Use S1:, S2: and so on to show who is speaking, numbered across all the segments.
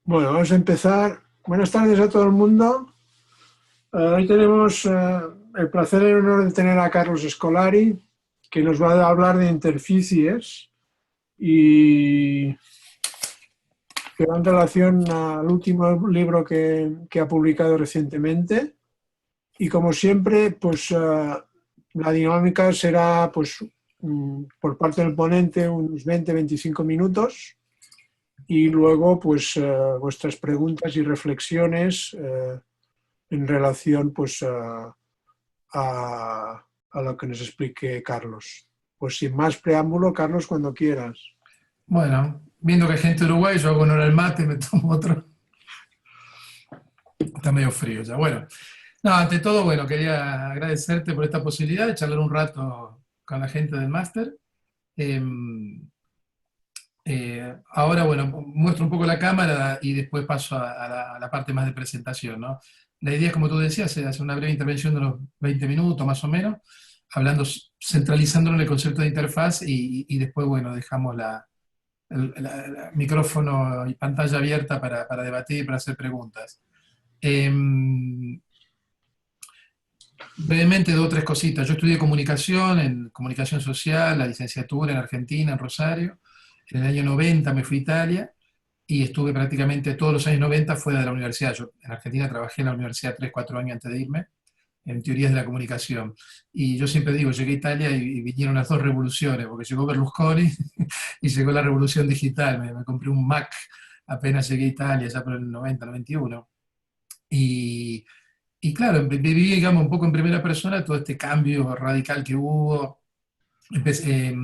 S1: Bueno, vamos a empezar. Buenas tardes a todo el mundo. Hoy tenemos el placer y el honor de tener a Carlos Scolari, que nos va a hablar de interfaces y que va en relación al último libro que ha publicado recientemente. Y como siempre, pues la dinámica será pues por parte del ponente unos 20-25 minutos y luego pues vuestras preguntas y reflexiones en relación pues a lo que nos explique Carlos. Pues sin más preámbulo, Carlos, cuando quieras.
S2: Bueno, viendo que hay gente de Uruguay, yo hago honor al mate, me tomo otro. Está medio frío ya. Bueno, no, ante todo, bueno, quería agradecerte por esta posibilidad de charlar un rato con la gente del máster. Eh, Ahora, bueno, muestro un poco la cámara y después paso a la parte más de presentación, ¿no? La idea es, como tú decías, es hacer una breve intervención de unos 20 minutos más o menos, hablando, centralizándolo en el concepto de interfaz y después, bueno, dejamos el micrófono y pantalla abierta para debatir y para hacer preguntas. Eh, Brevemente, dos o tres cositas. Yo estudié comunicación, en comunicación social, la licenciatura en Argentina, en Rosario. En el año 90 me fui a Italia y estuve prácticamente todos los años 90 fuera de la universidad. Yo en Argentina trabajé en la universidad 3 4 años antes de irme, en teorías de la comunicación. Y yo siempre digo, llegué a Italia y vinieron las dos revoluciones, porque llegó Berlusconi y llegó la revolución digital. Me compré un Mac apenas llegué a Italia, ya por el 90, 91. Y, y claro, viví, digamos, un poco en primera persona todo este cambio radical que hubo. Empecé,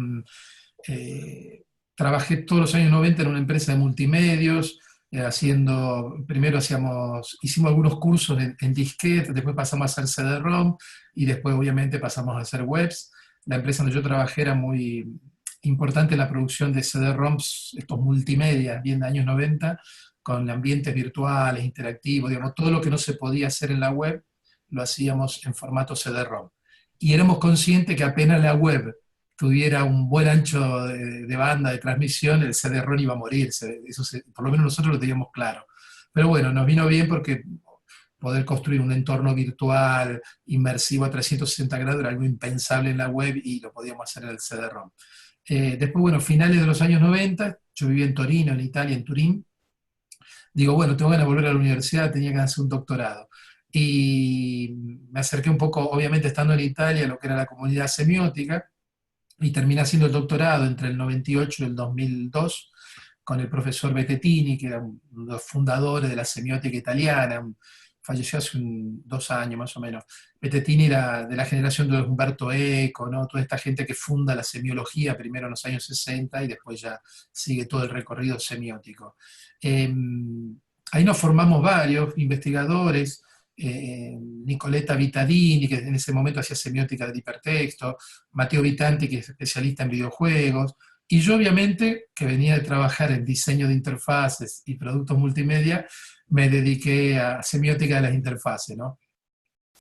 S2: eh, Trabajé todos los años 90 en una empresa de multimedios, primero hicimos algunos cursos en disquete, después pasamos a hacer CD-ROM y después obviamente pasamos a hacer webs. La empresa donde yo trabajé era muy importante en la producción de CD-ROMs, estos multimedia, bien de años 90, con ambientes virtuales, interactivos, digamos, todo lo que no se podía hacer en la web, lo hacíamos en formato CD-ROM. Y éramos conscientes que apenas la web tuviera un buen ancho de banda de transmisión, el CD-ROM iba a morir, por lo menos nosotros lo teníamos claro. Pero bueno, nos vino bien porque poder construir un entorno virtual, inmersivo a 360 grados, era algo impensable en la web y lo podíamos hacer en el CD-ROM. Después, bueno, finales de los años 90, yo vivía en Torino, en Italia, en Turín. Digo, bueno, tengo ganas de volver a la universidad, tenía que hacer un doctorado. Y me acerqué un poco, obviamente estando en Italia, a lo que era la comunidad semiótica, y terminé haciendo el doctorado entre el 98 y el 2002 con el profesor Bettetini, que era uno de los fundadores de la semiótica italiana, falleció hace 2 años más o menos. Bettetini era de la generación de Umberto Eco, ¿no? Toda esta gente que funda la semiología primero en los años 60 y después ya sigue todo el recorrido semiótico. Eh, Ahí nos formamos varios investigadores, Nicoletta Vittadini, que en ese momento hacía semiótica del hipertexto, Matteo Vitanti, que es especialista en videojuegos, y yo obviamente, que venía de trabajar en diseño de interfaces y productos multimedia, me dediqué a semiótica de las interfaces, ¿no?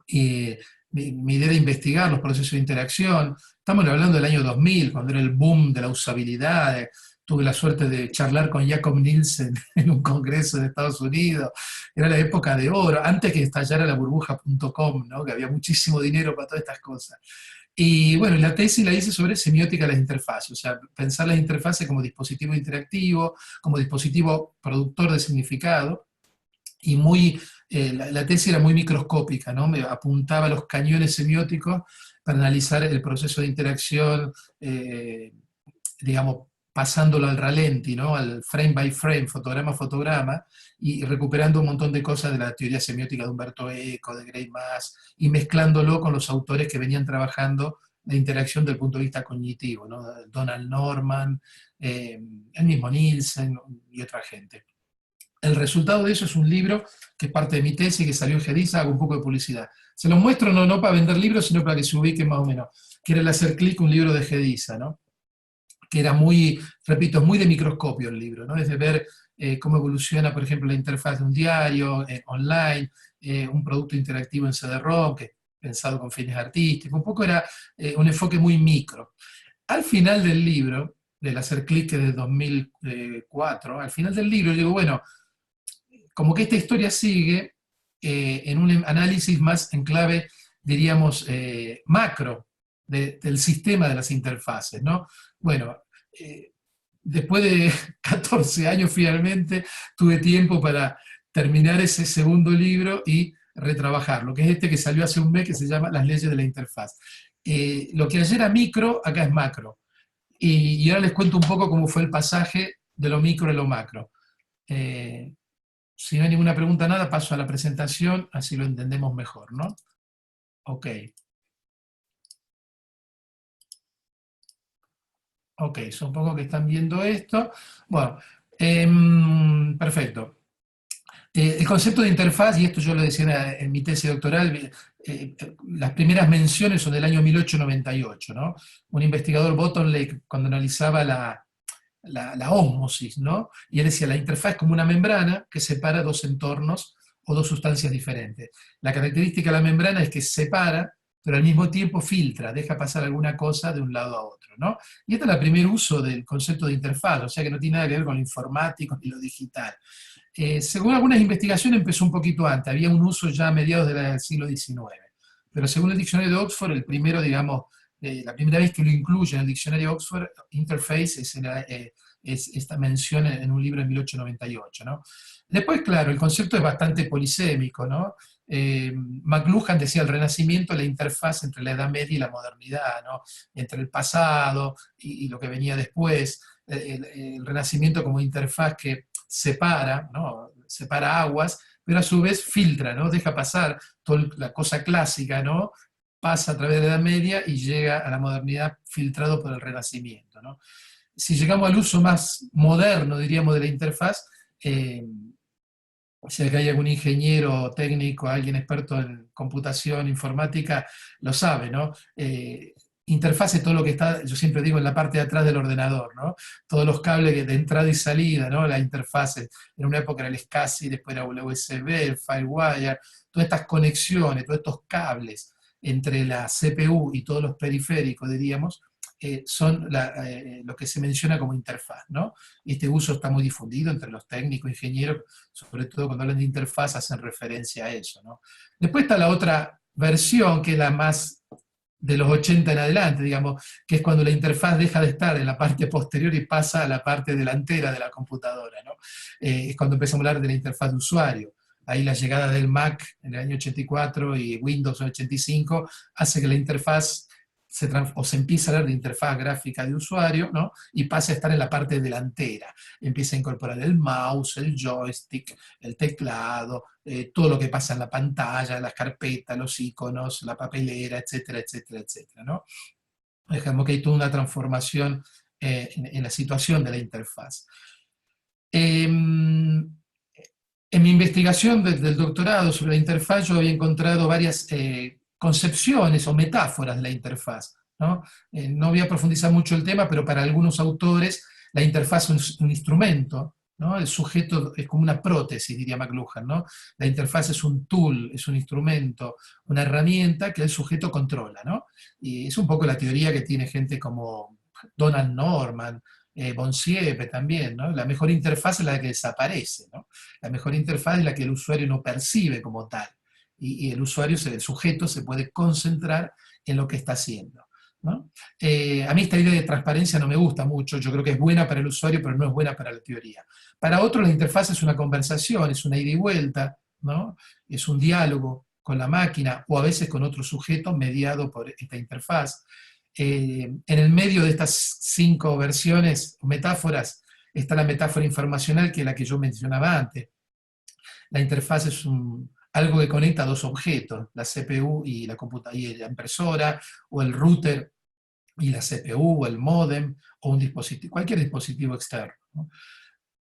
S2: Y mi idea de investigar los procesos de interacción, estamos hablando del año 2000, cuando era el boom de la usabilidad, tuve la suerte de charlar con Jakob Nielsen en un congreso de Estados Unidos, era la época de oro, antes que estallara la burbuja.com, ¿no? Que había muchísimo dinero para todas estas cosas. Y bueno, la tesis la hice sobre semiótica de las interfaces, o sea, pensar las interfaces como dispositivo interactivo, como dispositivo productor de significado, y la tesis era muy microscópica, ¿no? Me apuntaba a los cañones semióticos para analizar el proceso de interacción, digamos, pasándolo al ralenti, ¿no? Al frame by frame, fotograma a fotograma, y recuperando un montón de cosas de la teoría semiótica de Umberto Eco, de Gray Mass, y mezclándolo con los autores que venían trabajando la interacción desde el punto de vista cognitivo, ¿no? Donald Norman, el mismo Nielsen y otra gente. El resultado de eso es un libro que es parte de mi tesis, que salió en Gediza, hago un poco de publicidad. Se los muestro no para vender libros, sino para que se ubiquen más o menos. Que era el hacer clic, un libro de Gediza, ¿no? Que era muy, repito, es muy de microscopio el libro, ¿no? Es de ver cómo evoluciona, por ejemplo, la interfaz de un diario online, un producto interactivo en CD-ROM, que es pensado con fines artísticos, un poco era un enfoque muy micro. Al final del libro, del hacer clic, que es de 2004, al final del libro, digo, bueno, como que esta historia sigue en un análisis más en clave, diríamos, macro del sistema de las interfaces, ¿no? Bueno, después de 14 años finalmente tuve tiempo para terminar ese segundo libro y retrabajarlo, que es este que salió hace un mes, que se llama Las leyes de la interfaz. Lo que ayer era micro, acá es macro. Y ahora les cuento un poco cómo fue el pasaje de lo micro a lo macro. Eh, si no hay ninguna pregunta, nada, paso a la presentación, así lo entendemos mejor, ¿no? Ok. Ok, son pocos que están viendo esto. Bueno, perfecto. El concepto de interfaz, y esto yo lo decía en mi tesis doctoral, las primeras menciones son del año 1898, ¿no? Un investigador, Bottomley, cuando analizaba la ósmosis, ¿no? Y él decía, la interfaz es como una membrana que separa dos entornos o dos sustancias diferentes. La característica de la membrana es que separa, pero al mismo tiempo filtra, deja pasar alguna cosa de un lado a otro, ¿no? Y este es el primer uso del concepto de interfaz, o sea que no tiene nada que ver con lo informático ni lo digital. Según algunas investigaciones empezó un poquito antes, había un uso ya a mediados del siglo XIX, pero según el diccionario de Oxford, el primero, digamos, la primera vez que lo incluye en el diccionario de Oxford, interface es esta mención en un libro de 1898, ¿no? Después, claro, el concepto es bastante polisémico, ¿no? McLuhan decía el Renacimiento, la interfaz entre la Edad Media y la modernidad, ¿no? Entre el pasado y lo que venía después, el Renacimiento como interfaz que separa, ¿no? Separa aguas, pero a su vez filtra, ¿no? Deja pasar toda la cosa clásica, ¿no? Pasa a través de la Edad Media y llega a la modernidad filtrado por el Renacimiento, ¿no? Si llegamos al uso más moderno, diríamos, de la interfaz, si acá hay algún ingeniero técnico, alguien experto en computación, informática, lo sabe, ¿no? Interfaz es todo lo que está, yo siempre digo, en la parte de atrás del ordenador, ¿no? Todos los cables de entrada y salida, ¿no? La interfaz, en una época era el SCSI, después era la USB, el FireWire, todas estas conexiones, todos estos cables entre la CPU y todos los periféricos, diríamos, son lo que se menciona como interfaz, ¿no? Y este uso está muy difundido entre los técnicos, ingenieros, sobre todo cuando hablan de interfaz hacen referencia a eso, ¿no? Después está la otra versión, que es la más de los 80 en adelante, digamos, que es cuando la interfaz deja de estar en la parte posterior y pasa a la parte delantera de la computadora, ¿no? Es cuando empezamos a hablar de la interfaz de usuario. Ahí la llegada del Mac en el año 84 y Windows en el 85 hace que la interfaz se empieza a hablar de interfaz gráfica de usuario, ¿no? Y pasa a estar en la parte delantera. Empieza a incorporar el mouse, el joystick, el teclado, todo lo que pasa en la pantalla, las carpetas, los iconos, la papelera, etcétera, etcétera, etcétera, ¿no? Digamos que hay toda una transformación en la situación de la interfaz. En mi investigación del doctorado sobre la interfaz yo había encontrado varias concepciones o metáforas de la interfaz, ¿no? No voy a profundizar mucho el tema, pero para algunos autores la interfaz es un instrumento, ¿no? El sujeto es como una prótesis, diría McLuhan, ¿no? La interfaz es un tool, es un instrumento, una herramienta que el sujeto controla, ¿no? Y es un poco la teoría que tiene gente como Donald Norman, Bonsiepe también, ¿no? La mejor interfaz es la que desaparece, ¿no? La mejor interfaz es la que el usuario no percibe como tal. Y el usuario, el sujeto, se puede concentrar en lo que está haciendo, ¿no? A mí esta idea de transparencia no me gusta mucho, yo creo que es buena para el usuario, pero no es buena para la teoría. Para otro la interfaz es una conversación, es una ida y vuelta, ¿no? Es un diálogo con la máquina o a veces con otro sujeto mediado por esta interfaz. En el medio de estas 5 versiones, metáforas, está la metáfora informacional, que es la que yo mencionaba antes. La interfaz es algo que conecta dos objetos, la CPU y la impresora, o el router y la CPU, o el módem, o cualquier dispositivo externo, ¿no?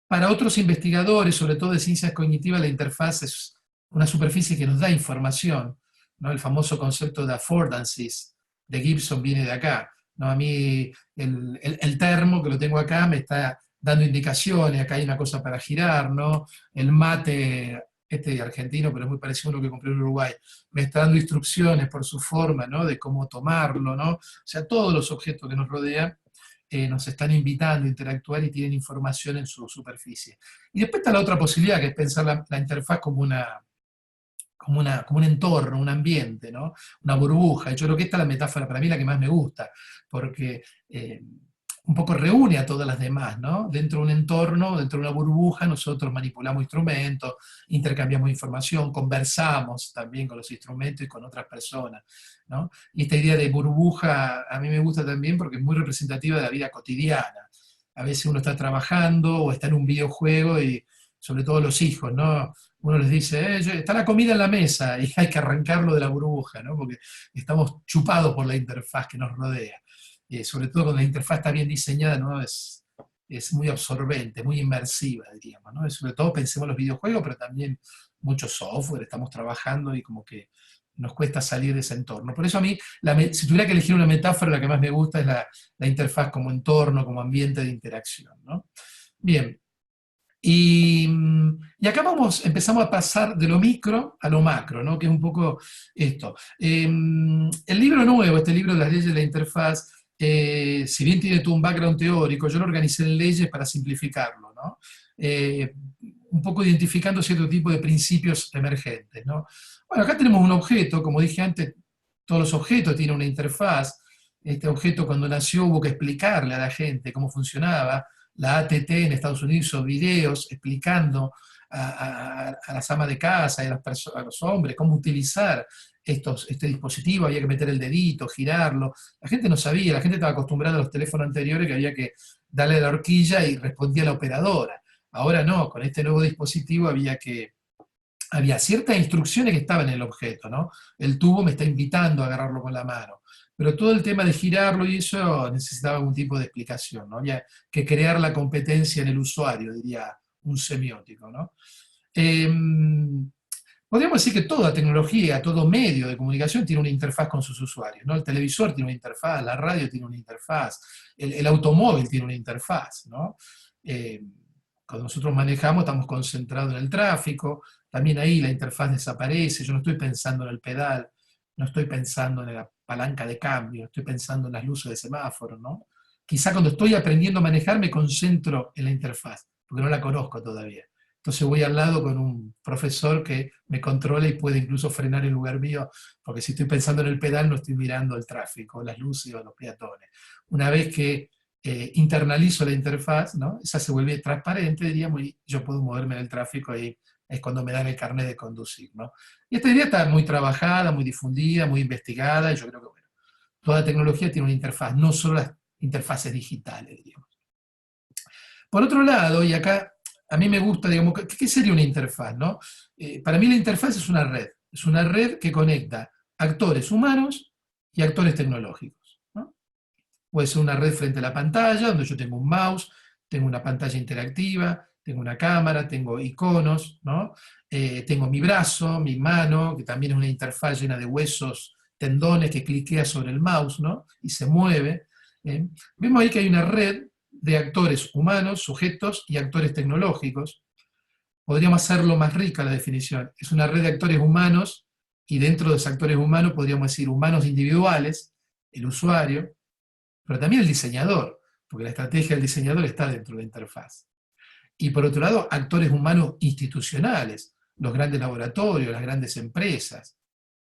S2: Para otros investigadores, sobre todo de ciencias cognitivas, la interfaz es una superficie que nos da información, ¿no? El famoso concepto de affordances de Gibson viene de acá, ¿no? A mí el termo, que lo tengo acá, me está dando indicaciones, acá hay una cosa para girar, ¿no? El mate, este argentino, pero es muy parecido a uno que compré en Uruguay, me está dando instrucciones por su forma, ¿no? De cómo tomarlo, ¿no? O sea, todos los objetos que nos rodean nos están invitando a interactuar y tienen información en su superficie. Y después está la otra posibilidad, que es pensar la interfaz como un entorno, un ambiente, ¿no? Una burbuja. Y yo creo que esta es la metáfora para mí la que más me gusta, porque un poco reúne a todas las demás, ¿no? Dentro de un entorno, dentro de una burbuja, nosotros manipulamos instrumentos, intercambiamos información, conversamos también con los instrumentos y con otras personas, ¿no? Y esta idea de burbuja a mí me gusta también porque es muy representativa de la vida cotidiana. A veces uno está trabajando o está en un videojuego y sobre todo los hijos, ¿no? Uno les dice, está la comida en la mesa y hay que arrancarlo de la burbuja, ¿no? Porque estamos chupados por la interfaz que nos rodea. Sobre todo cuando la interfaz está bien diseñada, ¿no? Es muy absorbente, muy inmersiva, diríamos, ¿no? Y sobre todo pensemos en los videojuegos, pero también mucho software, estamos trabajando y como que nos cuesta salir de ese entorno. Por eso a mí, si tuviera que elegir una metáfora, la que más me gusta es la interfaz como entorno, como ambiente de interacción, ¿no? Bien, y acá empezamos a pasar de lo micro a lo macro, ¿no? Que es un poco esto. El libro nuevo, este libro de las leyes de la interfaz, si bien tiene todo un background teórico, yo lo organicé en leyes para simplificarlo, ¿no? Un poco identificando cierto tipo de principios emergentes, ¿no? Bueno, acá tenemos un objeto, como dije antes, todos los objetos tienen una interfaz. Este objeto cuando nació hubo que explicarle a la gente cómo funcionaba. La ATT en Estados Unidos hizo videos explicando a las amas de casa y a los hombres cómo utilizar este dispositivo, había que meter el dedito, girarlo. La gente no sabía, la gente estaba acostumbrada a los teléfonos anteriores que había que darle la horquilla y respondía la operadora. Ahora no, con este nuevo dispositivo había ciertas instrucciones que estaban en el objeto, ¿no? El tubo me está invitando a agarrarlo con la mano. Pero todo el tema de girarlo y eso necesitaba algún tipo de explicación, ¿no? Había que crear la competencia en el usuario, diría un semiótico, ¿no? Eh, Podríamos decir que toda tecnología, todo medio de comunicación tiene una interfaz con sus usuarios, ¿no? El televisor tiene una interfaz, la radio tiene una interfaz, el automóvil tiene una interfaz, ¿no? Eh, Cuando nosotros manejamos estamos concentrados en el tráfico, también ahí la interfaz desaparece, yo no estoy pensando en el pedal, no estoy pensando en la palanca de cambio, estoy pensando en las luces de semáforo, ¿no? Quizá cuando estoy aprendiendo a manejar me concentro en la interfaz, porque no la conozco todavía. Entonces voy al lado con un profesor que me controla y puede incluso frenar en lugar mío, porque si estoy pensando en el pedal no estoy mirando el tráfico, las luces o los peatones. Una vez que internalizo la interfaz, ¿no? Esa se vuelve transparente, diríamos, y yo puedo moverme en el tráfico y es cuando me dan el carnet de conducir, ¿no? Y esta idea está muy trabajada, muy difundida, muy investigada, y yo creo que, bueno, toda tecnología tiene una interfaz, no solo las interfaces digitales, diríamos. Por otro lado, y acá a mí me gusta, digamos, ¿qué sería una interfaz, no? Para mí la interfaz es una red que conecta actores humanos y actores tecnológicos, ¿no? Puede ser una red frente a la pantalla, donde yo tengo un mouse, tengo una pantalla interactiva, tengo una cámara, tengo iconos, ¿no? Tengo mi brazo, mi mano, que también es una interfaz llena de huesos, tendones que cliquea sobre el mouse, ¿no? Y se mueve. Vemos ahí que hay una red de actores humanos, sujetos y actores tecnológicos. Podríamos hacerlo más rica la definición. Es una red de actores humanos y dentro de los actores humanos podríamos decir humanos individuales, el usuario, pero también el diseñador, porque la estrategia del diseñador está dentro de la interfaz. Y por otro lado, actores humanos institucionales, los grandes laboratorios, las grandes empresas,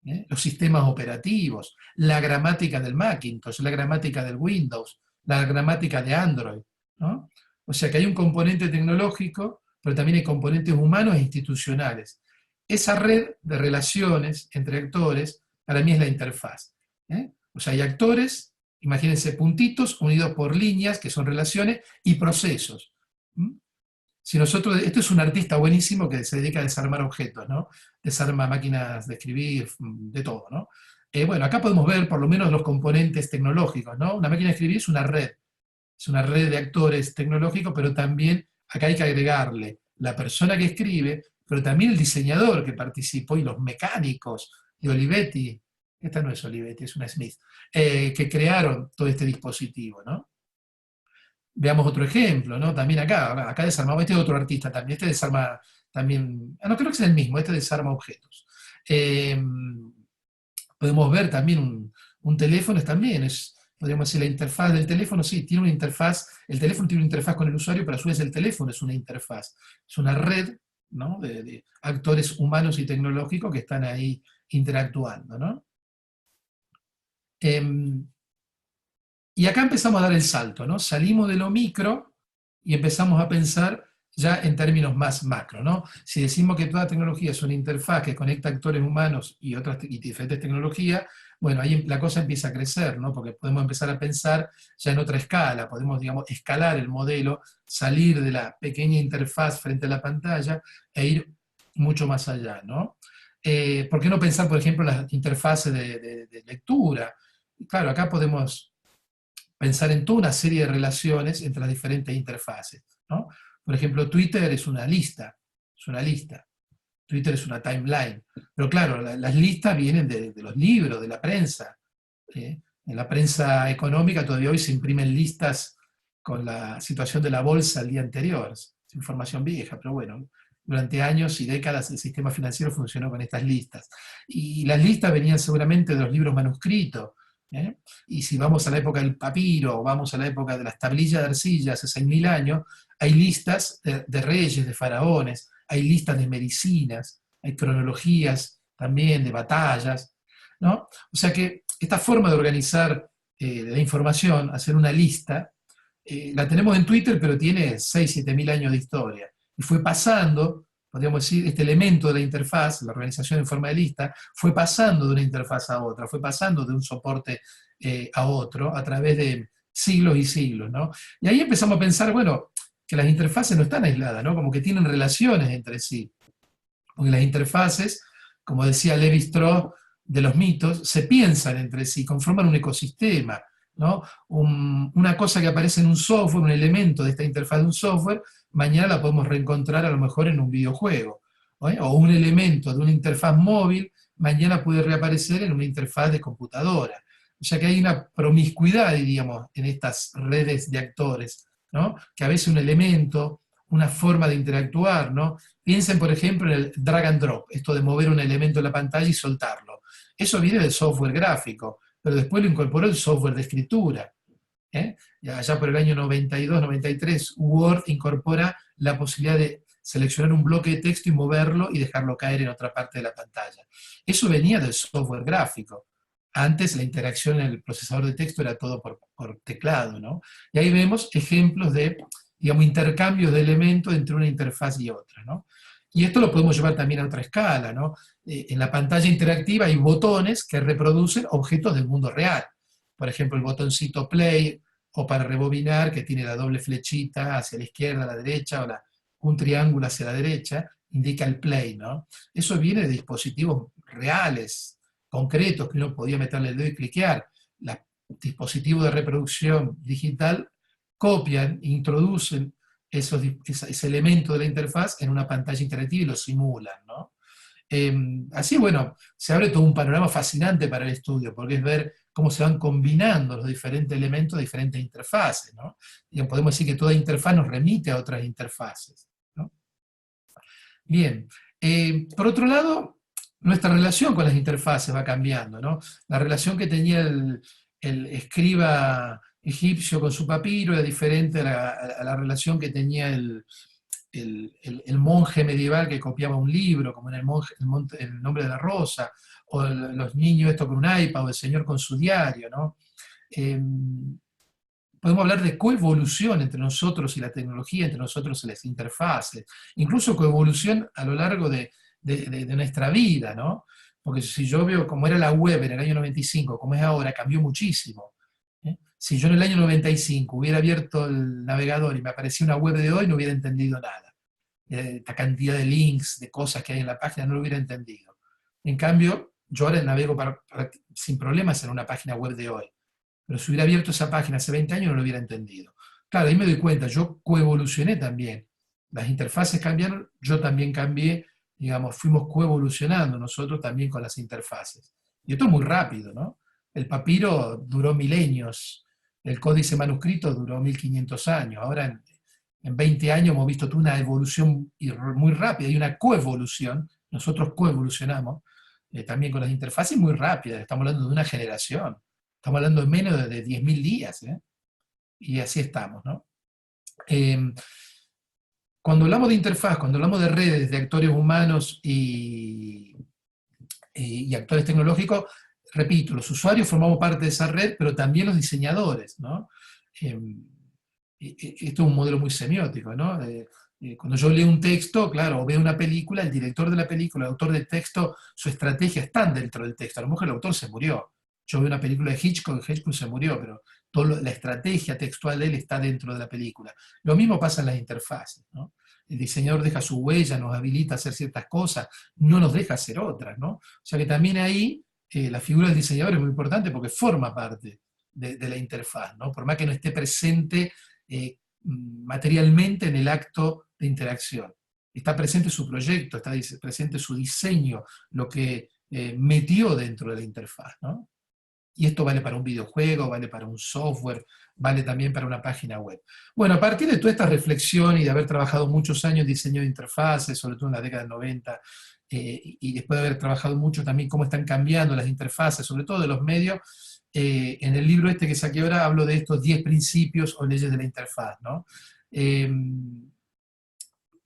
S2: los sistemas operativos, la gramática del Macintosh, la gramática del Windows, la gramática de Android, ¿no? O sea que hay un componente tecnológico, pero también hay componentes humanos e institucionales. Esa red de relaciones entre actores, para mí es la interfaz. O sea, hay actores, imagínense puntitos unidos por líneas, que son relaciones, y procesos. Si nosotros, esto es un artista buenísimo que se dedica a desarmar objetos, ¿no? Desarma máquinas de escribir, de todo, ¿no? Bueno, acá podemos ver por lo menos los componentes tecnológicos, ¿no? Una máquina de escribir es una red de actores tecnológicos, pero también acá hay que agregarle la persona que escribe, pero también el diseñador que participó y los mecánicos de Olivetti, esta no es Olivetti, es una Smith, que crearon todo este dispositivo, ¿no? Veamos otro ejemplo, ¿no? También acá desarmamos, este es otro artista también, este desarma también, no creo que sea el mismo, este desarma objetos. Podemos ver también un teléfono, también es podríamos decir, la interfaz del teléfono, sí, tiene una interfaz, el teléfono tiene una interfaz con el usuario, pero a su vez el teléfono es una interfaz, es una red, ¿no?, de actores humanos y tecnológicos que están ahí interactuando, ¿no? Em, y acá empezamos a dar el salto, ¿no? Salimos de lo micro y empezamos a pensar ya en términos más macro, ¿no? Si decimos que toda tecnología es una interfaz que conecta actores humanos y otras y diferentes tecnologías, bueno, ahí la cosa empieza a crecer, ¿no? Porque podemos empezar a pensar ya en otra escala, podemos, digamos, escalar el modelo, salir de la pequeña interfaz frente a la pantalla e ir mucho más allá, ¿no? ¿Por qué no pensar, por ejemplo, en las interfaces de lectura? Claro, acá podemos pensar en toda una serie de relaciones entre las diferentes interfaces, ¿no? Por ejemplo, Twitter es una lista, es una lista. Twitter es una timeline. Pero claro, las listas vienen de los libros, de la prensa. En la prensa económica todavía hoy se imprimen listas con la situación de la bolsa el día anterior. Es información vieja, pero bueno, durante años y décadas el sistema financiero funcionó con estas listas. Y las listas venían seguramente de los libros manuscritos. ¿eh? Y si vamos a la época del papiro, o vamos a la época de las tablillas de arcilla, hace 6.000 años, hay listas de reyes, de faraones, hay listas de medicinas, hay cronologías también de batallas, ¿no? O sea que esta forma de organizar la información, hacer una lista, la tenemos en Twitter, pero tiene 6.000 a 7.000 años de historia. Y fue pasando, podríamos decir, este elemento de la interfaz, la organización en forma de lista, fue pasando de una interfaz a otra, fue pasando de un soporte a otro a través de siglos y siglos, ¿no? Y ahí empezamos a pensar, bueno, que las interfaces no están aisladas, ¿no? Como que tienen relaciones entre sí. Porque las interfaces, como decía Levi Strauss, de los mitos, se piensan entre sí, conforman un ecosistema, ¿no? Una cosa que aparece en un software, un elemento de esta interfaz de un software, mañana la podemos reencontrar a lo mejor en un videojuego, ¿no? O un elemento de una interfaz móvil, mañana puede reaparecer en una interfaz de computadora. O sea que hay una promiscuidad, diríamos, en estas redes de actores, ¿no? Que a veces un elemento, una forma de interactuar, ¿no? Piensen, por ejemplo, en el drag and drop, esto de mover un elemento en la pantalla y soltarlo. Eso viene del software gráfico, pero después lo incorporó el software de escritura. Allá por el año 92, 93, Word incorpora la posibilidad de seleccionar un bloque de texto y moverlo y dejarlo caer en otra parte de la pantalla. Eso venía del software gráfico. Antes la interacción en el procesador de texto era todo por teclado, ¿no? Y ahí vemos ejemplos de, digamos, intercambios de elementos entre una interfaz y otra, ¿no? Y esto lo podemos llevar también a otra escala, ¿no? En la pantalla interactiva hay botones que reproducen objetos del mundo real. Por ejemplo, el botoncito play, o para rebobinar, que tiene la doble flechita hacia la izquierda, a la derecha, o un triángulo hacia la derecha, indica el play, ¿no? Eso viene de dispositivos reales, concretos, que uno podía meterle el dedo y cliquear. Los dispositivos de reproducción digital copian, introducen ese elemento de la interfaz en una pantalla interactiva y lo simulan, ¿no? Así, bueno, se abre todo un panorama fascinante para el estudio, porque es ver cómo se van combinando los diferentes elementos de diferentes interfaces, ¿no? Y podemos decir que toda interfaz nos remite a otras interfaces, ¿no? Bien, por otro lado, nuestra relación con las interfaces va cambiando, ¿no? La relación que tenía el escriba egipcio con su papiro era diferente a la relación que tenía el monje medieval que copiaba un libro, como en el nombre de la rosa, o los niños esto con un iPad, o el señor con su diario, ¿no? Eh, Podemos hablar de coevolución entre nosotros y la tecnología, entre nosotros y las interfaces, incluso coevolución a lo largo de nuestra vida, ¿no? Porque si yo veo cómo era la web en el año 95, como es ahora, cambió muchísimo. Si yo en el año 95 hubiera abierto el navegador y me aparecía una web de hoy, no hubiera entendido nada. Esta cantidad de links, de cosas que hay en la página, no lo hubiera entendido. En cambio, yo ahora navego sin problemas en una página web de hoy. Pero si hubiera abierto esa página hace 20 años no lo hubiera entendido. Claro, ahí me doy cuenta, yo coevolucioné también. Las interfaces cambiaron, yo también cambié, digamos, fuimos coevolucionando nosotros también con las interfaces. Y esto es muy rápido, ¿no? El papiro duró milenios, el códice manuscrito duró 1500 años. Ahora en 20 años hemos visto una evolución muy rápida y una coevolución. Nosotros coevolucionamos también con las interfaces muy rápidas, estamos hablando de una generación. Estamos hablando de menos de 10.000 días, ¿eh? Y así estamos, ¿no? Cuando hablamos de interfaz, cuando hablamos de redes de actores humanos y actores tecnológicos, repito, los usuarios formamos parte de esa red, pero también los diseñadores, ¿no? Esto es un modelo muy semiótico, ¿no? Cuando yo leo un texto, claro, o veo una película, el director de la película, el autor del texto, su estrategia están dentro del texto. A lo mejor el autor se murió. Yo veo una película de Hitchcock, Hitchcock se murió, pero toda la estrategia textual de él está dentro de la película. Lo mismo pasa en las interfaces, ¿no? El diseñador deja su huella, nos habilita a hacer ciertas cosas, no nos deja hacer otras, ¿no? O sea que también ahí la figura del diseñador es muy importante porque forma parte de la interfaz, ¿no? Por más que no esté presente materialmente en el acto de interacción. Está presente su proyecto, está presente su diseño, lo que metió dentro de la interfaz, ¿no? Y esto vale para un videojuego, vale para un software, vale también para una página web. Bueno, a partir de toda esta reflexión y de haber trabajado muchos años en diseño de interfaces, sobre todo en la década del 90, y después de haber trabajado mucho también cómo están cambiando las interfaces, sobre todo de los medios, en el libro este que saqué ahora hablo de estos 10 principios o leyes de la interfaz, ¿no?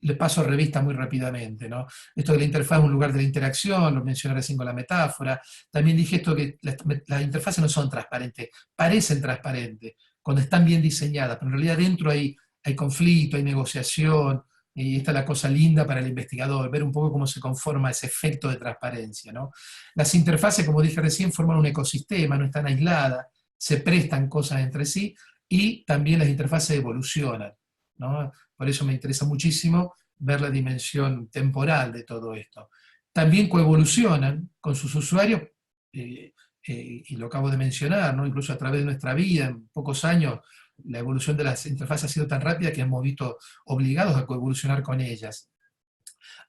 S2: Le paso revista muy rápidamente, ¿no? Esto de la interfaz es un lugar de la interacción, lo mencioné recién con la metáfora. También dije esto que las interfaces no son transparentes, parecen transparentes cuando están bien diseñadas, pero en realidad dentro hay conflicto, hay negociación, y esta es la cosa linda para el investigador, ver un poco cómo se conforma ese efecto de transparencia, ¿no? Las interfaces, como dije recién, forman un ecosistema, no están aisladas, se prestan cosas entre sí, y también las interfaces evolucionan, ¿no? Por eso me interesa muchísimo ver la dimensión temporal de todo esto. También coevolucionan con sus usuarios, y lo acabo de mencionar, ¿no? Incluso a través de nuestra vida, en pocos años, la evolución de las interfaces ha sido tan rápida que hemos visto obligados a coevolucionar con ellas.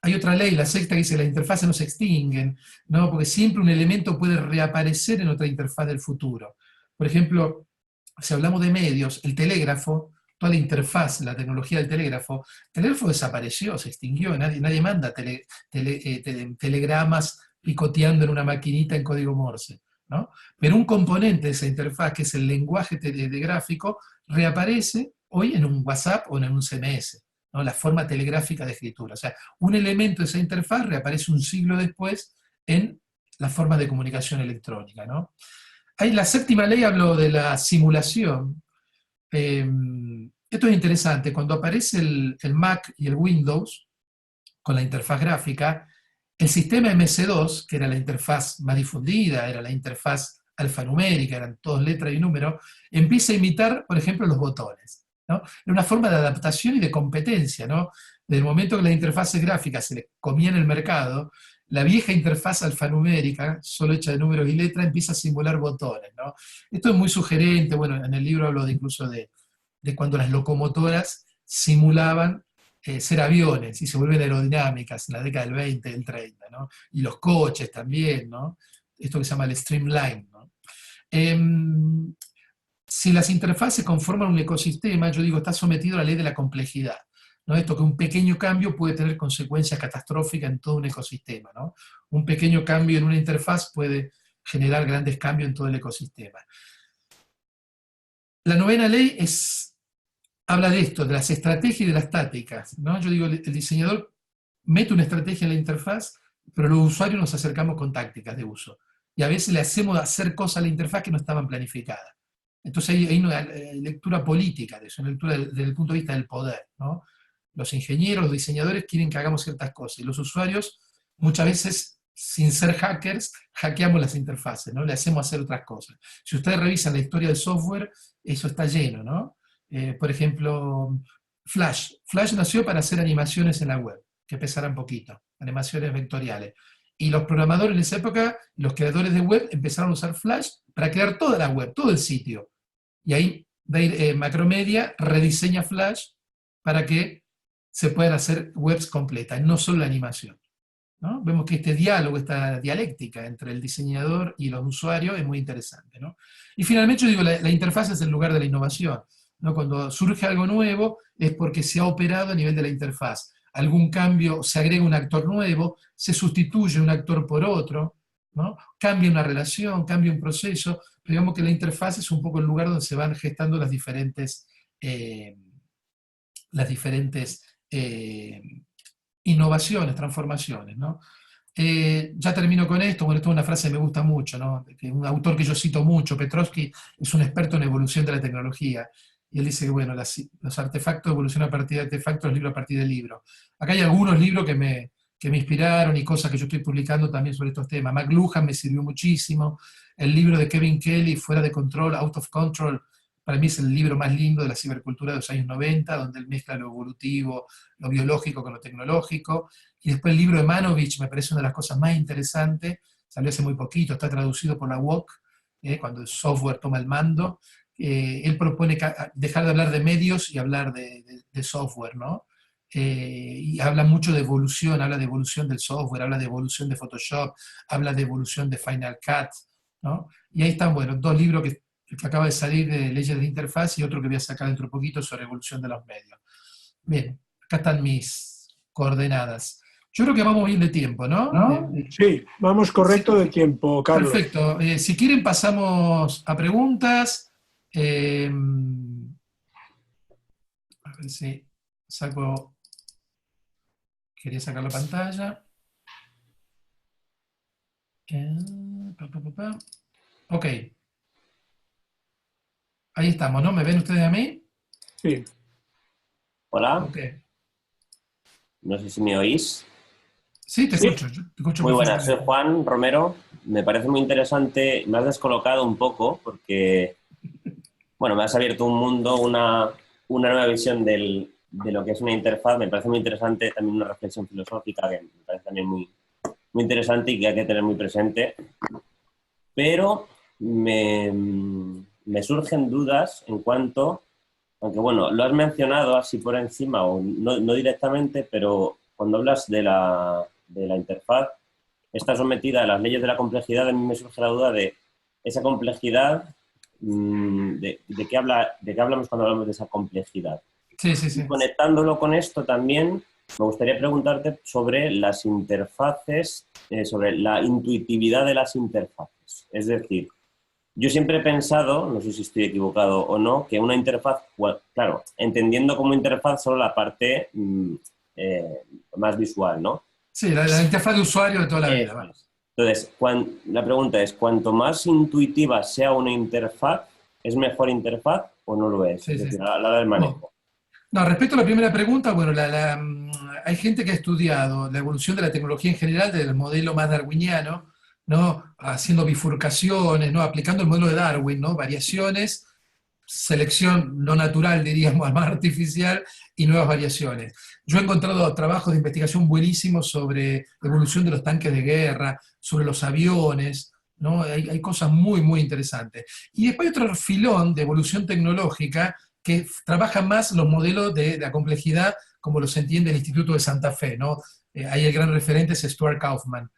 S2: Hay otra ley, la sexta, que dice que las interfaces no se extinguen, ¿no? Porque siempre un elemento puede reaparecer en otra interfaz del futuro. Por ejemplo, si hablamos de medios, el telégrafo, toda la interfaz, la tecnología del telégrafo, el telégrafo desapareció, se extinguió, nadie manda telegramas picoteando en una maquinita en código Morse, ¿no? Pero un componente de esa interfaz, que es el lenguaje telegráfico, reaparece hoy en un WhatsApp o en un CMS, ¿no? La forma telegráfica de escritura. O sea, un elemento de esa interfaz reaparece un siglo después en la forma de comunicación electrónica, ¿no? Ahí la séptima ley habló de la simulación. Esto es interesante, cuando aparece el Mac y el Windows con la interfaz gráfica, el sistema MS2, que era la interfaz más difundida, era la interfaz alfanumérica, eran todas letras y números, empieza a imitar, por ejemplo, los botones, ¿no? Era una forma de adaptación y de competencia, ¿no? Desde el momento que las interfaces gráficas se les comían el mercado, la vieja interfaz alfanumérica, solo hecha de números y letras, empieza a simular botones, ¿no? Esto es muy sugerente, bueno, en el libro hablo incluso de cuando las locomotoras simulaban ser aviones y se vuelven aerodinámicas en la década del 20, del 30, ¿no? Y los coches también, ¿no? Esto que se llama el streamline, ¿no? Si las interfaces conforman un ecosistema, yo digo, está sometido a la ley de la complejidad, ¿no? Esto que un pequeño cambio puede tener consecuencias catastróficas en todo un ecosistema, ¿no? Un pequeño cambio en una interfaz puede generar grandes cambios en todo el ecosistema. La novena ley habla de esto, de las estrategias y de las tácticas, ¿no? Yo digo, el diseñador mete una estrategia en la interfaz, pero los usuarios nos acercamos con tácticas de uso. Y a veces le hacemos hacer cosas a la interfaz que no estaban planificadas. Entonces hay una lectura política de eso, una lectura desde el punto de vista del poder, ¿no? Los ingenieros, los diseñadores quieren que hagamos ciertas cosas, y los usuarios, muchas veces, sin ser hackers, hackeamos las interfaces, ¿no? Le hacemos hacer otras cosas. Si ustedes revisan la historia del software, eso está lleno, ¿no? Por ejemplo, Flash. Flash nació para hacer animaciones en la web, que pesaran poquito, animaciones vectoriales. Y los programadores en esa época, los creadores de web, empezaron a usar Flash para crear toda la web, todo el sitio. Y ahí Macromedia rediseña Flash para que se puedan hacer webs completas, no solo la animación, ¿no? Vemos que este diálogo, esta dialéctica entre el diseñador y los usuarios es muy interesante, ¿no? Y finalmente yo digo, la interfaz es el lugar de la innovación, ¿no? Cuando surge algo nuevo es porque se ha operado a nivel de la interfaz. Algún cambio, se agrega un actor nuevo, se sustituye un actor por otro, ¿no? Cambia una relación, cambia un proceso, digamos que la interfaz es un poco el lugar donde se van gestando eh, las diferentes innovaciones, transformaciones, ¿no? Ya termino con esto. Bueno, esto es una frase que me gusta mucho, ¿no? Que un autor que yo cito mucho, Petrovsky, es un experto en evolución de la tecnología. Y él dice que, bueno, los artefactos evolucionan a partir de artefactos, los libros a partir de libros. Acá hay algunos libros que me inspiraron y cosas que yo estoy publicando también sobre estos temas. McLuhan me sirvió muchísimo. El libro de Kevin Kelly, Fuera de Control, Out of Control, para mí es el libro más lindo de la cibercultura de los años 90, donde él mezcla lo evolutivo, lo biológico con lo tecnológico. Y después el libro de Manovich me parece una de las cosas más interesantes, salió hace muy poquito, está traducido por la UOC, cuando el software toma el mando. Él propone dejar de hablar de medios y hablar de software, ¿no? Y habla mucho de evolución, habla de evolución del software, habla de evolución de Photoshop, habla de evolución de Final Cut, ¿no? Y ahí están, bueno, dos libros que el que acaba de salir de Leyes de Interfaz y otro que voy a sacar dentro de poquito sobre evolución de los medios. Bien, acá están mis coordenadas. Yo creo que vamos bien de tiempo, ¿no?
S1: ¿No? Sí, vamos correcto
S2: Sí,
S1: de tiempo, Carlos.
S2: perfecto. Si quieren pasamos a preguntas. A ver si saco... Quería sacar la pantalla. Ok. Ahí estamos, ¿no? ¿Me ven ustedes a mí?
S1: Sí.
S3: Hola,
S2: Ok.
S3: no sé si me oís.
S2: Sí, te
S1: Sí.
S2: escucho. Yo te escucho
S3: Muy buenas, soy
S2: perfectamente.
S3: Juan Romero. Me parece muy interesante, me has descolocado un poco porque, bueno, me has abierto un mundo, una nueva visión de lo que es una interfaz. Me parece muy interesante también una reflexión filosófica que me parece también muy interesante y que hay que tener muy presente. Pero me surgen dudas en cuanto, aunque bueno, lo has mencionado así por encima o no directamente, pero cuando hablas de la interfaz, está sometida a las leyes de la complejidad. A mí me surge la duda de esa complejidad, de qué hablamos cuando hablamos de esa complejidad.
S2: Sí, sí, sí.
S3: Y conectándolo con esto también, me gustaría preguntarte sobre las interfaces, sobre la intuitividad de las interfaces. Es decir, yo siempre he pensado, no sé si estoy equivocado o no, que una interfaz, bueno, claro, entendiendo como interfaz solo la parte más visual, ¿no?
S2: Sí, la interfaz de usuario de toda la vida.
S3: Eso
S2: Va.
S3: es. Entonces, la pregunta es, ¿cuanto más intuitiva sea una interfaz, es mejor interfaz o no lo es?
S2: Sí,
S3: Es
S2: sí.
S3: decir, a la hora del
S2: No.
S3: manejo.
S2: No, respecto a la primera pregunta, bueno, hay gente que ha estudiado la evolución de la tecnología en general desde el modelo más darwiniano, ¿no? Haciendo bifurcaciones, ¿no? Aplicando el modelo de Darwin, ¿no? Variaciones, selección no natural, diríamos, más artificial, y nuevas variaciones. Yo he encontrado trabajos de investigación buenísimos sobre evolución de los tanques de guerra, sobre los aviones, ¿no? Hay cosas muy, muy interesantes. Y después hay otro filón de evolución tecnológica que trabaja más los modelos de la complejidad como los entiende el Instituto de Santa Fe, ¿no? Ahí el gran referente es Stuart Kaufman.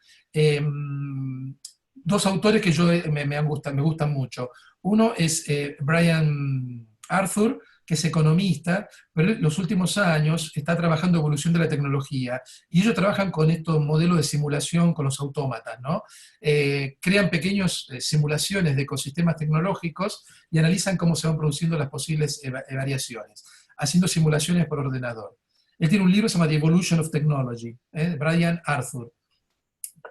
S2: Dos autores que me gustan mucho. Uno es Brian Arthur, que es economista, pero en los últimos años está trabajando en evolución de la tecnología, y ellos trabajan con estos modelos de simulación con los autómatas, ¿no? Crean pequeñas simulaciones de ecosistemas tecnológicos y analizan cómo se van produciendo las posibles variaciones, haciendo simulaciones por ordenador. Él tiene un libro que se llama The Evolution of Technology, Brian Arthur.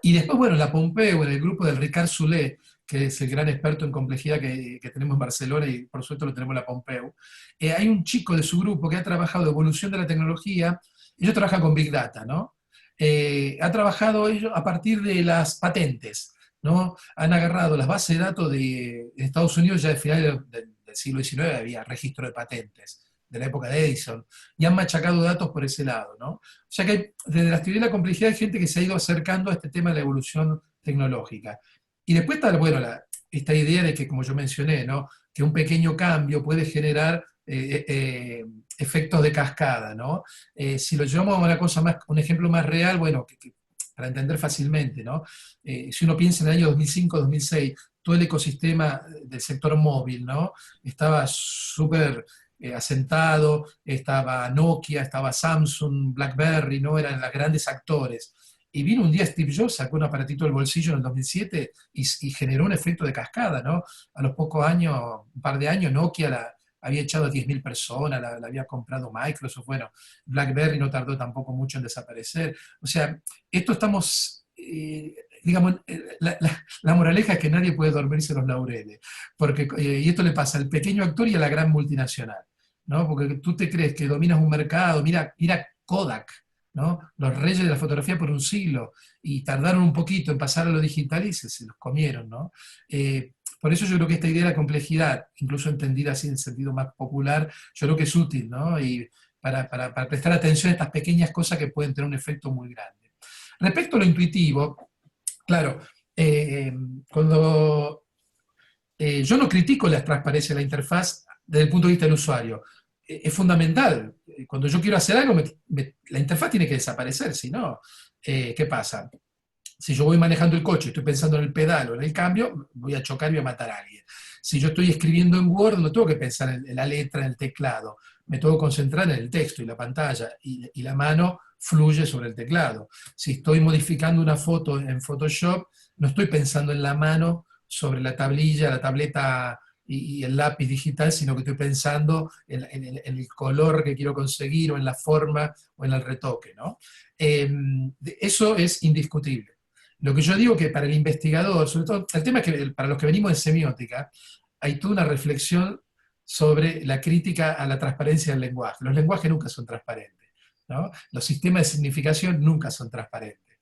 S2: Y después, bueno, en la Pompeu, en el grupo del Ricard Soulé, que es el gran experto en complejidad que tenemos en Barcelona y por suerte lo tenemos en la Pompeu, hay un chico de su grupo que ha trabajado de evolución de la tecnología. Ellos trabajan con Big Data, ¿no? Ha trabajado ellos a partir de las patentes, ¿no? Han agarrado las bases de datos de Estados Unidos. Ya de finales del siglo XIX había registro de patentes, de la época de Edison, y han machacado datos por ese lado, ¿no? O sea que desde la teoría de la complejidad hay gente que se ha ido acercando a este tema de la evolución tecnológica. Y después está, bueno, esta idea de que, como yo mencioné, ¿no? Que un pequeño cambio puede generar efectos de cascada, ¿no? Si lo llevamos a una cosa más, un ejemplo más real, bueno, para entender fácilmente, ¿no? Si uno piensa en el año 2005-2006, todo el ecosistema del sector móvil, ¿no? Estaba súper asentado, estaba Nokia, estaba Samsung, BlackBerry, ¿no? Eran los grandes actores. Y vino un día Steve Jobs, sacó un aparatito del bolsillo en el 2007 y generó un efecto de cascada, ¿no? A los pocos años, un par de años, Nokia había echado a 10.000 personas, la había comprado Microsoft, bueno, BlackBerry no tardó tampoco mucho en desaparecer. O sea, esto estamos, digamos, la moraleja es que nadie puede dormirse en los laureles, porque, y esto le pasa al pequeño actor y a la gran multinacional, ¿no? Porque tú te crees que dominas un mercado, mira Kodak, ¿no? Los reyes de la fotografía por un siglo, y tardaron un poquito en pasar a lo digital y se los comieron, ¿no? Por eso yo creo que esta idea de la complejidad, incluso entendida así en sentido más popular, yo creo que es útil, ¿no? Y para prestar atención a estas pequeñas cosas que pueden tener un efecto muy grande. Respecto a lo intuitivo, claro, cuando yo no critico la transparencia de la interfaz desde el punto de vista del usuario. Es fundamental. Cuando yo quiero hacer algo, la interfaz tiene que desaparecer, si no, ¿qué pasa? Si yo voy manejando el coche, estoy pensando en el pedal o en el cambio, voy a chocar y voy a matar a alguien. Si yo estoy escribiendo en Word, no tengo que pensar en la letra, en el teclado. Me tengo que concentrar en el texto y la pantalla, y la mano fluye sobre el teclado. Si estoy modificando una foto en Photoshop, no estoy pensando en la mano sobre la tablilla, la tableta y el lápiz digital, sino que estoy pensando en el color que quiero conseguir, o en la forma, o en el retoque, ¿no? Eso es indiscutible. Lo que yo digo que para el investigador, sobre todo, el tema es que para los que venimos de semiótica, hay toda una reflexión sobre la crítica a la transparencia del lenguaje. Los lenguajes nunca son transparentes, ¿no? Los sistemas de significación nunca son transparentes.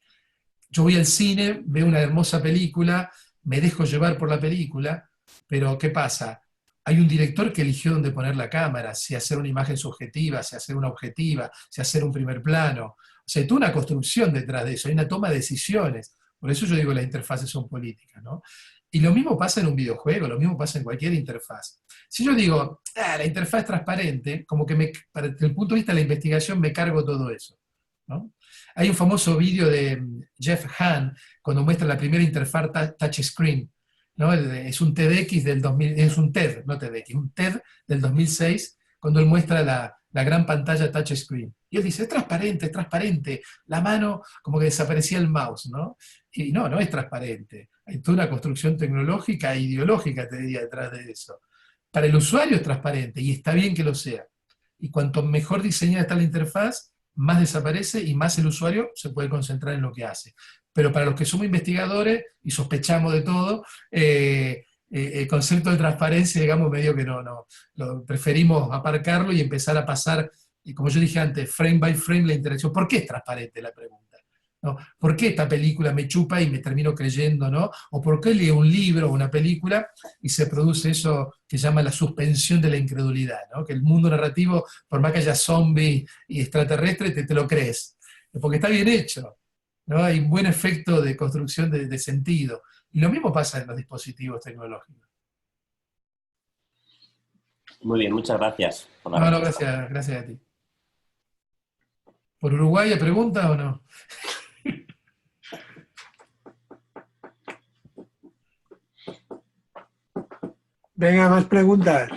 S2: Yo voy al cine, veo una hermosa película, me dejo llevar por la película, pero ¿qué pasa? Hay un director que eligió dónde poner la cámara, si hacer una imagen subjetiva, si hacer una objetiva, si hacer un primer plano. O sea, hay toda una construcción detrás de eso, hay una toma de decisiones. Por eso yo digo que las interfaces son políticas, ¿no? Y lo mismo pasa en un videojuego, lo mismo pasa en cualquier interfaz. Si yo digo, la interfaz es transparente, como que desde el punto de vista de la investigación me cargo todo eso, ¿no? Hay un famoso vídeo de Jeff Hahn, cuando muestra la primera interfaz touchscreen, ¿no? Es un TEDx del 2000, es un TED, no TEDx, un TED del 2006, cuando él muestra la gran pantalla touchscreen. Y él dice, es transparente, la mano como que desaparecía el mouse, ¿no? Y no, no es transparente. Hay toda una construcción tecnológica e ideológica, te diría, detrás de eso. Para el usuario es transparente, y está bien que lo sea. Y cuanto mejor diseñada está la interfaz, más desaparece y más el usuario se puede concentrar en lo que hace. Pero para los que somos investigadores y sospechamos de todo, el concepto de transparencia, digamos, medio que lo preferimos aparcarlo y empezar a pasar, y como yo dije antes, frame by frame la interacción. ¿Por qué es transparente la pregunta? ¿No? ¿Por qué esta película me chupa y me termino creyendo, ¿no? ¿O por qué leo un libro o una película y se produce eso que llama la suspensión de la incredulidad, ¿no? Que el mundo narrativo, por más que haya zombies y extraterrestres, te lo crees, porque está bien hecho, ¿no? Hay un buen efecto de construcción de sentido. Y lo mismo pasa en los dispositivos tecnológicos.
S3: Muy bien, muchas gracias por la
S2: No,
S3: respuesta.
S2: gracias a ti. ¿Por Uruguay hay pregunta o no?
S1: Venga, más preguntas.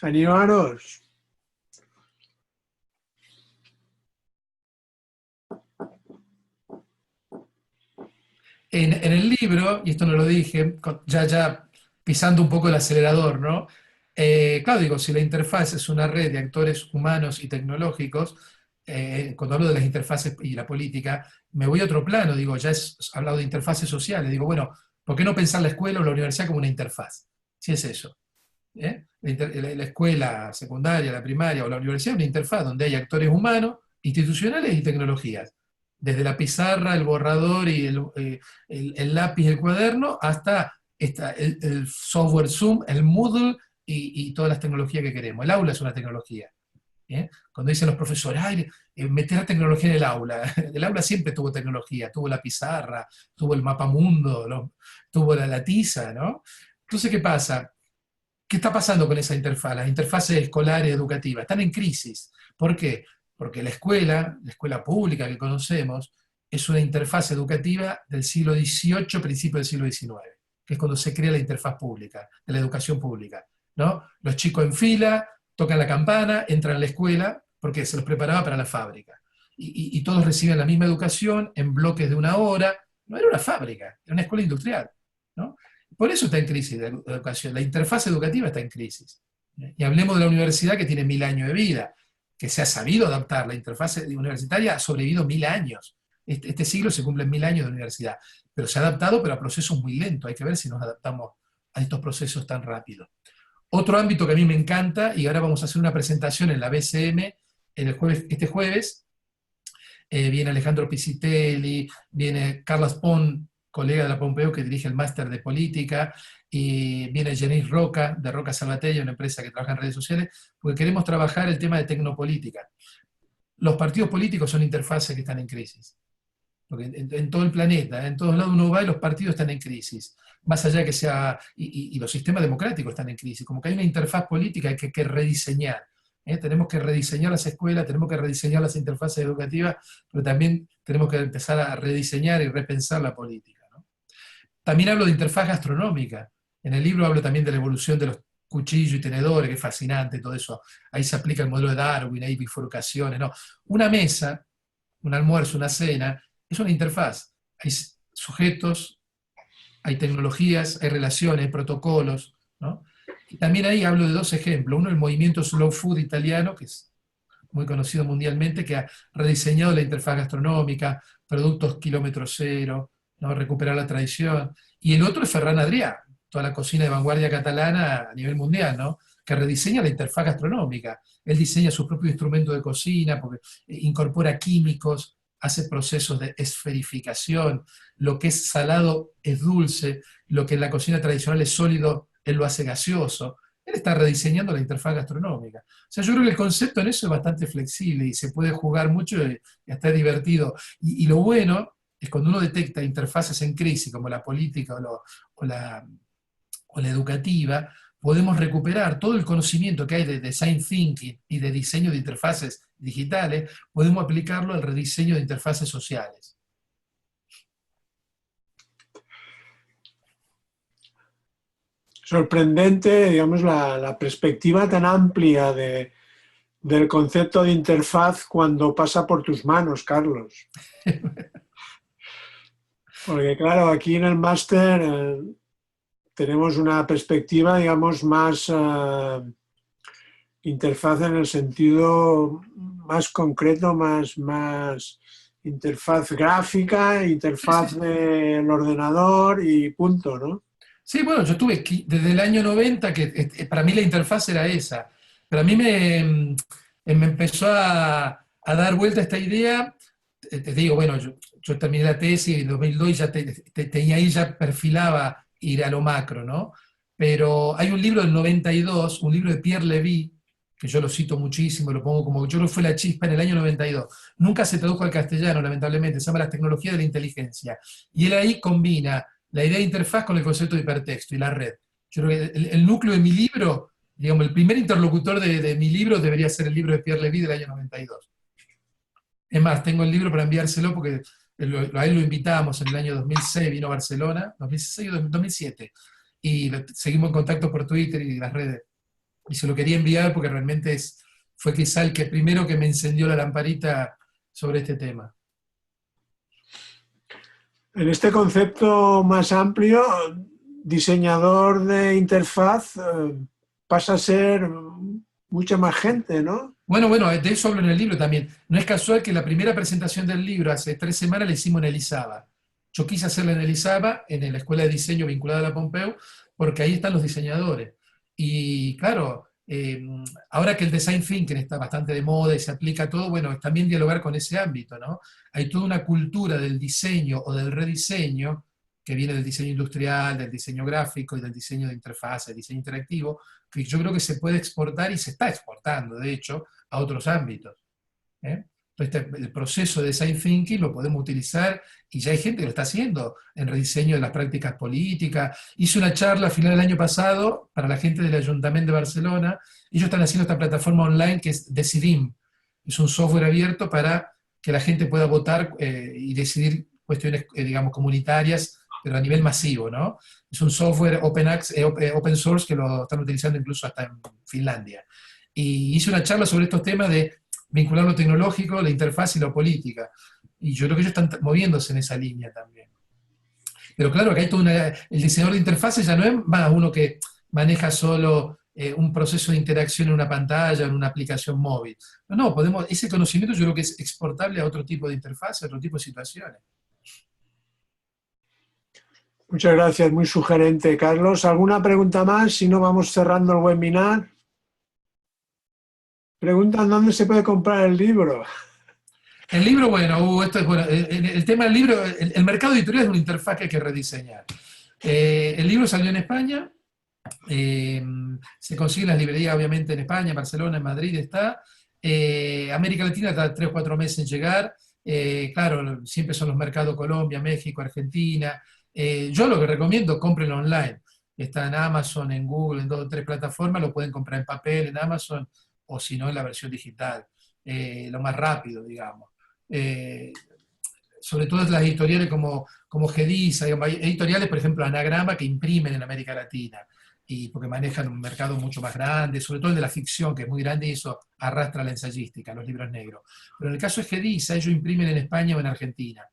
S1: Animaros.
S2: En el libro, y esto no lo dije, ya pisando un poco el acelerador, ¿no? Claro, digo, si la interfaz es una red de actores humanos y tecnológicos, cuando hablo de las interfaces y la política, me voy a otro plano, digo, ya he hablado de interfaces sociales, digo, bueno, ¿por qué no pensar la escuela o la universidad como una interfaz? Si es eso. La escuela secundaria, la primaria o la universidad es una interfaz donde hay actores humanos, institucionales y tecnologías. Desde la pizarra, el borrador y el lápiz, el cuaderno, hasta el software Zoom, el Moodle y todas las tecnologías que queremos. El aula es una tecnología. Cuando dicen los profesores, meter la tecnología en el aula. El aula siempre tuvo tecnología, tuvo la pizarra, tuvo el mapamundo, tuvo la tiza, ¿no? Entonces, ¿qué pasa? ¿Qué está pasando con esa interfaz? Las interfaces escolares educativas están en crisis. ¿Por qué? Porque la escuela pública que conocemos, es una interfaz educativa del siglo XVIII, principio del siglo XIX, que es cuando se crea la interfaz pública, de la educación pública, ¿no? Los chicos en fila, tocan la campana, entran a la escuela, porque se los preparaba para la fábrica. y todos reciben la misma educación en bloques de 1 hora. No era una fábrica, era una escuela industrial, ¿no? Por eso está en crisis la educación, la interfaz educativa está en crisis. Y hablemos de la universidad, que tiene 1000 años de vida, que se ha sabido adaptar. La interfaz universitaria ha sobrevivido 1000 años. Este siglo se cumplen 1000 años de universidad, pero se ha adaptado, pero a procesos muy lentos. Hay que ver si nos adaptamos a estos procesos tan rápidos. Otro ámbito que a mí me encanta, y ahora vamos a hacer una presentación en la BCM este jueves, viene Alejandro Pisitelli, viene Carlos Pon, colega de la Pompeu, que dirige el máster de política, y viene Janice Roca, de Roca Salvatella, una empresa que trabaja en redes sociales, porque queremos trabajar el tema de tecnopolítica. Los partidos políticos son interfaces que están en crisis. Porque en todo el planeta, en todos lados uno va y los partidos están en crisis. Más allá que sea, y los sistemas democráticos están en crisis, como que hay una interfaz política que hay que rediseñar. Tenemos que rediseñar las escuelas, tenemos que rediseñar las interfaces educativas, pero también tenemos que empezar a rediseñar y repensar la política, ¿no? También hablo de interfaz gastronómica. En el libro hablo también de la evolución de los cuchillos y tenedores, que es fascinante todo eso. Ahí se aplica el modelo de Darwin, hay bifurcaciones, ¿no? Una mesa, un almuerzo, una cena, es una interfaz. Hay sujetos, hay tecnologías, hay relaciones, hay protocolos, ¿no? Y también ahí hablo de 2 ejemplos. Uno, el movimiento Slow Food italiano, que es muy conocido mundialmente, que ha rediseñado la interfaz gastronómica, productos kilómetro cero, ¿no? Recuperar la tradición. Y el otro es Ferran Adrià, toda la cocina de vanguardia catalana a nivel mundial, ¿no? Que rediseña la interfaz gastronómica. Él diseña sus propios instrumentos de cocina, porque incorpora químicos, hace procesos de esferificación, lo que es salado es dulce, lo que en la cocina tradicional es sólido, él lo hace gaseoso. Él está rediseñando la interfaz gastronómica. O sea, yo creo que el concepto en eso es bastante flexible y se puede jugar mucho y hasta es divertido. Y lo bueno es cuando uno detecta interfaces en crisis, como la política o la educativa, podemos recuperar todo el conocimiento que hay de design thinking y de diseño de interfaces digitales, podemos aplicarlo al rediseño de interfaces sociales.
S1: Sorprendente, digamos, la perspectiva tan amplia del concepto de interfaz cuando pasa por tus manos, Carlos. Porque claro, aquí en el máster tenemos una perspectiva, digamos, más interfaz en el sentido más concreto, más interfaz gráfica, interfaz del ordenador y punto, ¿no?
S2: Sí, bueno, yo tuve desde el año 90, que para mí la interfaz era esa, pero a mí me empezó a dar vuelta esta idea. Te digo, bueno, yo terminé la tesis en 2002 y ya tenía ahí, ya perfilaba ir a lo macro, ¿no? Pero hay un libro del 92, un libro de Pierre Levy, que yo lo cito muchísimo, lo pongo como, yo creo que fue la chispa en el año 92. Nunca se tradujo al castellano, lamentablemente, se llama Las tecnologías de la inteligencia. Y él ahí combina la idea de interfaz con el concepto de hipertexto y la red. Yo creo que el núcleo de mi libro, digamos, el primer interlocutor de mi libro debería ser el libro de Pierre Levy del año 92. Es más, tengo el libro para enviárselo porque a él lo invitamos en el año 2006, vino a Barcelona, 2006 o 2007, y seguimos en contacto por Twitter y las redes. Y se lo quería enviar porque realmente fue quizá el primero que me encendió la lamparita sobre este tema.
S1: En este concepto más amplio, diseñador de interfaz pasa a ser mucha más gente, ¿no?
S2: Bueno, de eso hablo en el libro también. No es casual que la primera presentación del libro hace 3 semanas la hicimos en Elizaba. Yo quise hacerla en Elizaba, en la escuela de diseño vinculada a la Pompeu, porque ahí están los diseñadores. Y claro, ahora que el design thinking está bastante de moda y se aplica a todo, bueno, es también dialogar con ese ámbito, ¿no? Hay toda una cultura del diseño o del rediseño, que viene del diseño industrial, del diseño gráfico y del diseño de interfaces, diseño interactivo, que yo creo que se puede exportar y se está exportando, de hecho, a otros ámbitos. Entonces, el proceso de design thinking lo podemos utilizar y ya hay gente que lo está haciendo en rediseño de las prácticas políticas. Hice una charla a final del año pasado para la gente del Ayuntamiento de Barcelona. Ellos están haciendo esta plataforma online que es Decidim. Es un software abierto para que la gente pueda votar y decidir cuestiones, digamos, comunitarias, pero a nivel masivo, ¿no? Es un software open source que lo están utilizando incluso hasta en Finlandia. Y hice una charla sobre estos temas de vincular lo tecnológico, la interfaz y lo política. Y yo creo que ellos están moviéndose en esa línea también. Pero claro, que hay todo el diseñador de interfaces ya no es más uno que maneja solo un proceso de interacción en una pantalla, en una aplicación móvil. No, ese conocimiento yo creo que es exportable a otro tipo de interfaz, a otro tipo de situaciones.
S1: Muchas gracias, muy sugerente, Carlos. ¿Alguna pregunta más? Si no, vamos cerrando el webinar. Preguntan dónde se puede comprar el libro.
S2: El libro, bueno, esto es bueno. El tema del libro, el mercado editorial es una interfaz que hay que rediseñar. El libro salió en España, se consigue en las librerías, obviamente, en España, en Barcelona, en Madrid está. América Latina tarda 3 o 4 meses en llegar. Claro, siempre son los mercados Colombia, México, Argentina. Yo lo que recomiendo, cómprenlo online. Está en Amazon, en Google, en 2 o 3 plataformas, lo pueden comprar en papel, en Amazon, o si no, en la versión digital. Lo más rápido, digamos. Sobre todo las editoriales como Gediza, hay editoriales, por ejemplo, Anagrama, que imprimen en América Latina, y porque manejan un mercado mucho más grande, sobre todo el de la ficción, que es muy grande, y eso arrastra la ensayística, los libros negros. Pero en el caso de Gediza, ellos imprimen en España o en Argentina.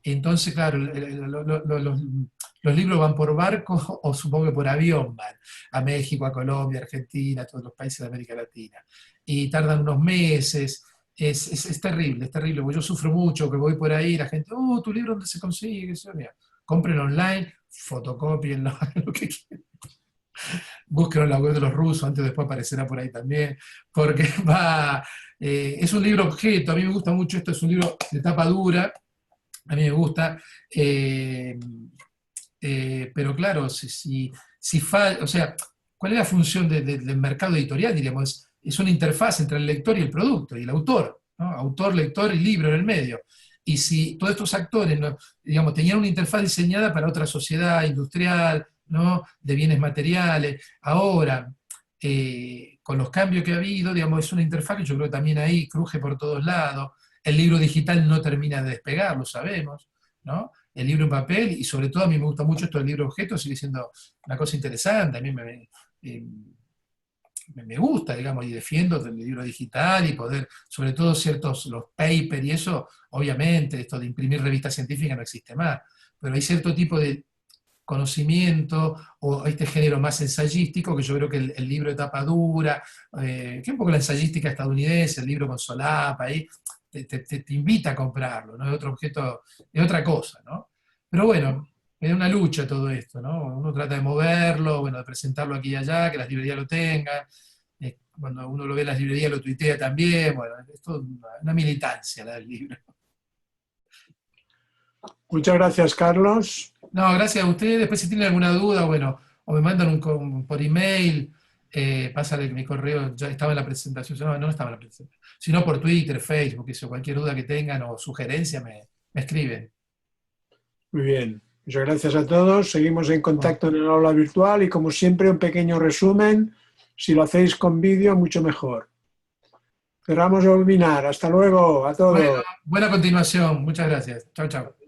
S2: Entonces, claro, los libros van por barco o supongo que por avión van a México, a Colombia, a Argentina, a todos los países de América Latina. Y tardan unos meses. Es terrible, porque yo sufro mucho, que voy por ahí, la gente, tu libro, ¿dónde se consigue? Mira, compren online, fotocópienlo, lo que quieran. Búsquenlo en la web de los rusos, antes o después aparecerá por ahí también, porque es un libro objeto, a mí me gusta mucho esto, es un libro de tapa dura, a mí me gusta, pero claro, o sea, ¿cuál es la función del mercado editorial, diríamos? Es una interfaz entre el lector y el producto, y el autor, ¿no? Autor, lector y libro en el medio. Y si todos estos actores, ¿no?, digamos, tenían una interfaz diseñada para otra sociedad industrial, ¿no?, de bienes materiales, ahora, con los cambios que ha habido, digamos, es una interfaz que yo creo que también ahí cruje por todos lados. El libro digital no termina de despegar, lo sabemos, ¿no? El libro en papel, y sobre todo a mí me gusta mucho esto del libro objeto, sigue siendo una cosa interesante, a mí me gusta, digamos, y defiendo el libro digital y poder, sobre todo los papers y eso, obviamente, esto de imprimir revistas científicas no existe más, pero hay cierto tipo de conocimiento o este género más ensayístico que yo creo que el libro de tapa dura, que es un poco la ensayística estadounidense, el libro con solapa, ahí te invita a comprarlo, ¿no? Es otro objeto, es otra cosa, ¿no? Pero bueno, es una lucha todo esto, ¿no? Uno trata de moverlo, bueno, de presentarlo aquí y allá, que las librerías lo tengan. Cuando uno lo ve en las librerías lo tuitea también. Bueno, es toda una militancia la del libro.
S1: Muchas gracias, Carlos.
S2: No, gracias a ustedes. Después si tienen alguna duda, bueno, o me mandan por email, pásale que mi correo ya estaba en la presentación, no estaba en la presentación, sino por Twitter, Facebook, eso, cualquier duda que tengan o sugerencia me escriben.
S1: Muy bien. Muchas gracias a todos. Seguimos en contacto en el aula virtual y, como siempre, un pequeño resumen. Si lo hacéis con vídeo, mucho mejor. Cerramos el webinar. Hasta luego a todos.
S2: Bueno, buena continuación. Muchas gracias. Chao, chao.